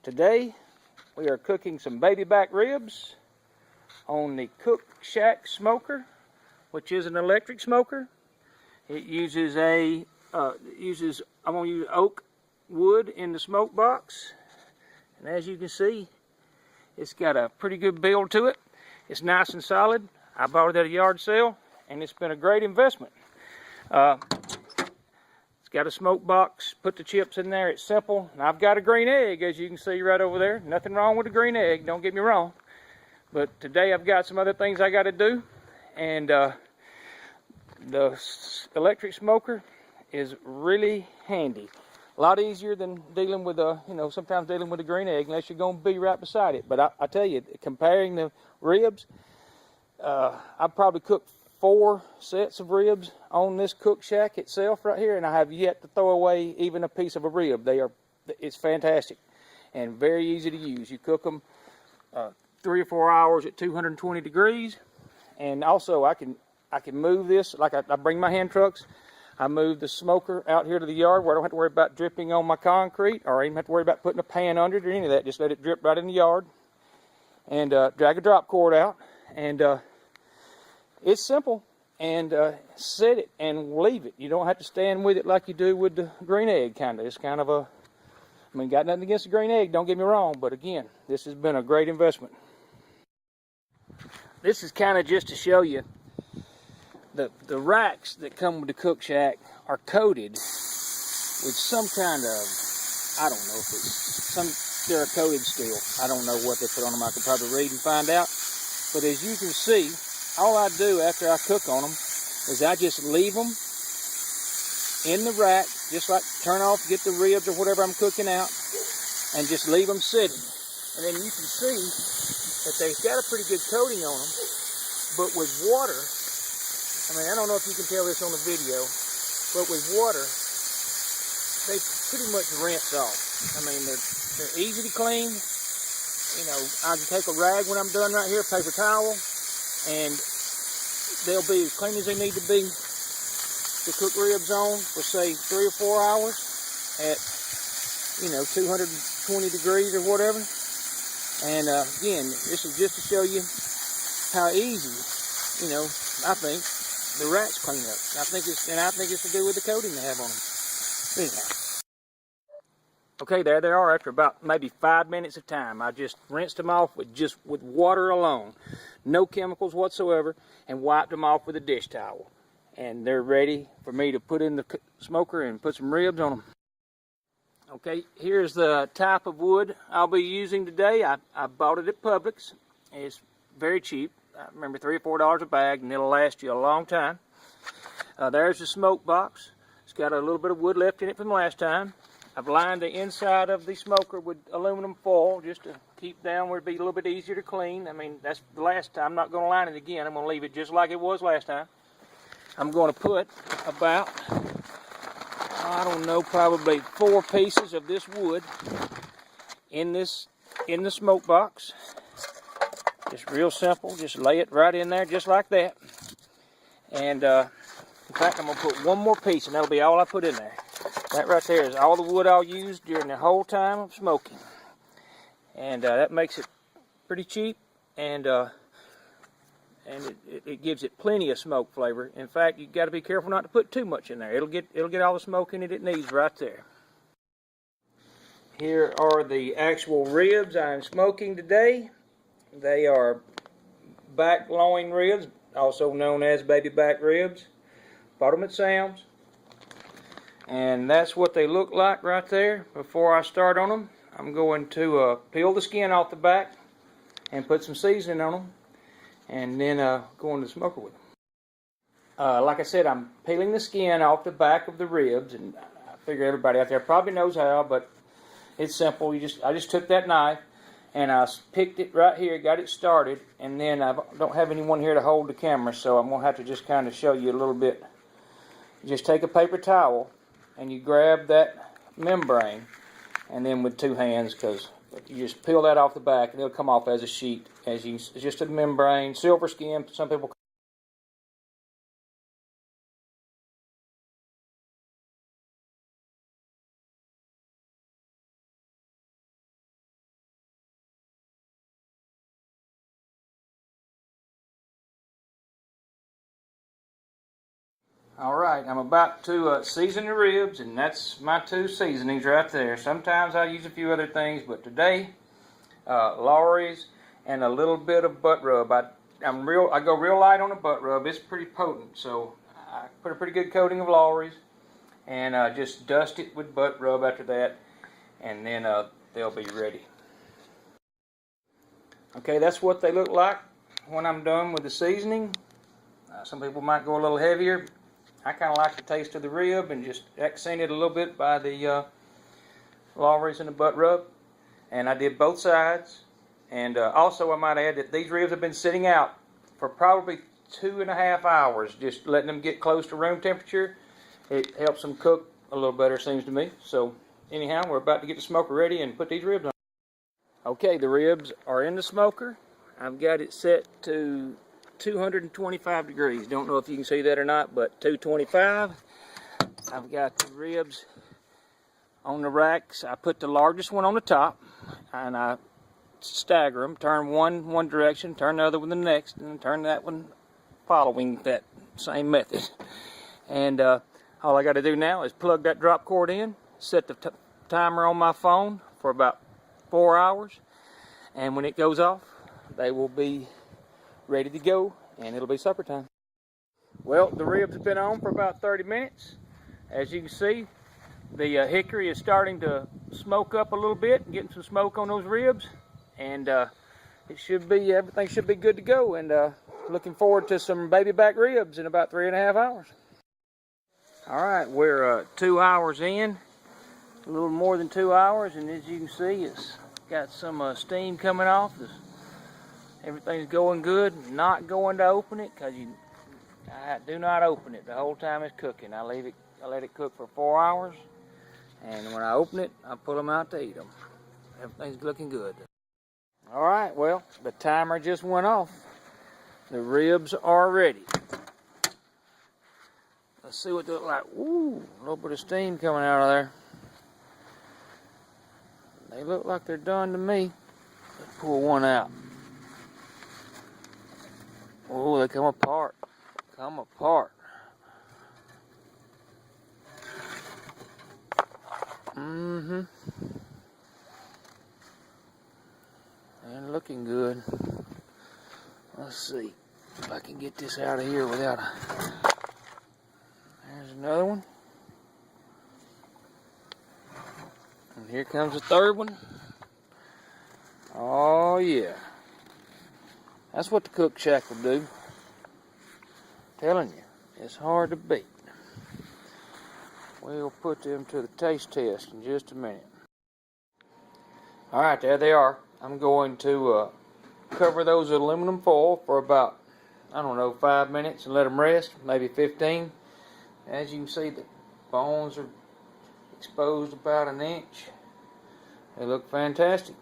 Today we are cooking some babyback ribs on the Cookshack smoker, which is an electric smoker. It uses I'm going to use oak wood in the smoke box, and as you can see, it's got a pretty good build to it. It's nice and solid. I bought it at a yard sale, and it's been a great investment. It's got a smoke box, put the chips in there, it's simple. And I've got a green egg, as you can see right over there. Nothing wrong with a green egg, don't get me wrong. But today I've got some other things I got to do, and the electric smoker is really handy. A lot easier than dealing with sometimes dealing with a green egg, unless you're going to be right beside it. But I tell you, comparing the ribs, I've probably cooked 4 sets of ribs on this Cookshack itself right here, and I have yet to throw away even a piece of a rib. It's fantastic and very easy to use. You cook them 3 or 4 hours at 220 degrees, and also I can move this. Like I bring my hand trucks, I move the smoker out here to the yard where I don't have to worry about dripping on my concrete, or even have to worry about putting a pan under it or any of that. Just let it drip right in the yard, and drag a drop cord out, and it's simple. And set it and leave it. You don't have to stand with it like you do with the green egg, kind of. It's kind of a, I mean, got nothing against the green egg, don't get me wrong, but again, this has been a great investment. This is kind of just to show you the racks that come with the Cookshack are coated with some kind of, I don't know if it's they're coated steel. I don't know what they put on them. I could probably read and find out. But as you can see, all I do after I cook on them is I just leave them in the rack, just like turn off, get the ribs or whatever I'm cooking out, and just leave them sitting. And then you can see that they've got a pretty good coating on them, but with water, I mean, I don't know if you can tell this on the video, but with water, they pretty much rinse off. I mean, they're easy to clean. You know, I can take a rag when I'm done right here, paper towel, and they'll be as clean as they need to be to cook ribs on for, say, 3 or 4 hours at, 220 degrees or whatever. And again, this is just to show you how easy, I think the racks clean up. I think it's to do with the coating they have on them. Anyhow. Okay, there they are after about maybe 5 minutes of time. I just rinsed them off with water alone, no chemicals whatsoever, and wiped them off with a dish towel. And they're ready for me to put in the smoker and put some ribs on them. Okay, here's the type of wood I'll be using today. I bought it at Publix. It's very cheap. I remember $3 or $4 a bag, and it'll last you a long time. There's the smoke box. It's got a little bit of wood left in it from last time. I've lined the inside of the smoker with aluminum foil just to keep down where it'd be a little bit easier to clean. I mean, that's the last time. I'm not going to line it again. I'm going to leave it just like it was last time. I'm going to put about, I don't know, probably 4 pieces of this wood in the smoke box. Just real simple. Just lay it right in there just like that. And in fact, I'm going to put 1 more piece, and that'll be all I put in there. That right there is all the wood I'll use during the whole time of smoking. And that makes it pretty cheap, and it gives it plenty of smoke flavor. In fact, you've got to be careful not to put too much in there. It'll get all the smoke in it needs right there. Here are the actual ribs I'm smoking today. They are back loin ribs, also known as babyback ribs. Bought them at Sam's. And that's what they look like right there. Before I start on them, I'm going to peel the skin off the back and put some seasoning on them, and then go in the smoker with them. Like I said, I'm peeling the skin off the back of the ribs, and I figure everybody out there probably knows how, but it's simple. I just took that knife and I picked it right here, got it started, and then I don't have anyone here to hold the camera, so I'm going to have to just kind of show you a little bit. Just take a paper towel and you grab that membrane, and then with 2 hands, because you just peel that off the back and it'll come off as a sheet. It's just a membrane, silver skin, some people Alright, I'm about to season the ribs, and that's my 2 seasonings right there. Sometimes I use a few other things, but today, Lawry's and a little bit of butt rub. I go real light on the butt rub. It's pretty potent, so I put a pretty good coating of Lawry's and just dust it with butt rub after that, and then they'll be ready. Okay, that's what they look like when I'm done with the seasoning. Some people might go a little heavier. I kind of like the taste of the rib and just accent it a little bit by the Lawry's and the butt rub. And I did both sides. And also I might add that these ribs have been sitting out for probably 2.5 hours, just letting them get close to room temperature. It helps them cook a little better, seems to me. So anyhow, we're about to get the smoker ready and put these ribs on. Okay, the ribs are in the smoker. I've got it set to 225 degrees. Don't know if you can see that or not, but 225. I've got the ribs on the racks. I put the largest one on the top, and I stagger them. Turn one direction, turn the other one the next, and turn that one following that same method. And all I got to do now is plug that drop cord in, set the timer on my phone for about 4 hours, and when it goes off, they will be ready to go, and it'll be supper time. Well, the ribs have been on for about 30 minutes. As you can see, the hickory is starting to smoke up a little bit, getting some smoke on those ribs, and everything should be good to go. And looking forward to some babyback ribs in about 3.5 hours. All right, we're 2 hours in, a little more than 2 hours, and as you can see, it's got some steam coming off. Everything's going good. Not going to open it because I do not open it the whole time it's cooking. I let it cook for 4 hours, and when I open it, I pull them out to eat them. Everything's looking good. All right, well, the timer just went off. The ribs are ready. Let's see what they look like. Ooh, a little bit of steam coming out of there. They look like they're done to me. Let's pull one out. Oh, they come apart. Come apart. And looking good. Let's see if I can get this out of here without a... There's another one. And here comes the third one. Oh yeah. That's what the Cookshack will do. Telling you, it's hard to beat. We'll put them to the taste test in just a minute. Alright, there they are. I'm going to cover those with aluminum foil for about, 5 minutes and let them rest, maybe 15. As you can see, the bones are exposed about 1 inch. They look fantastic.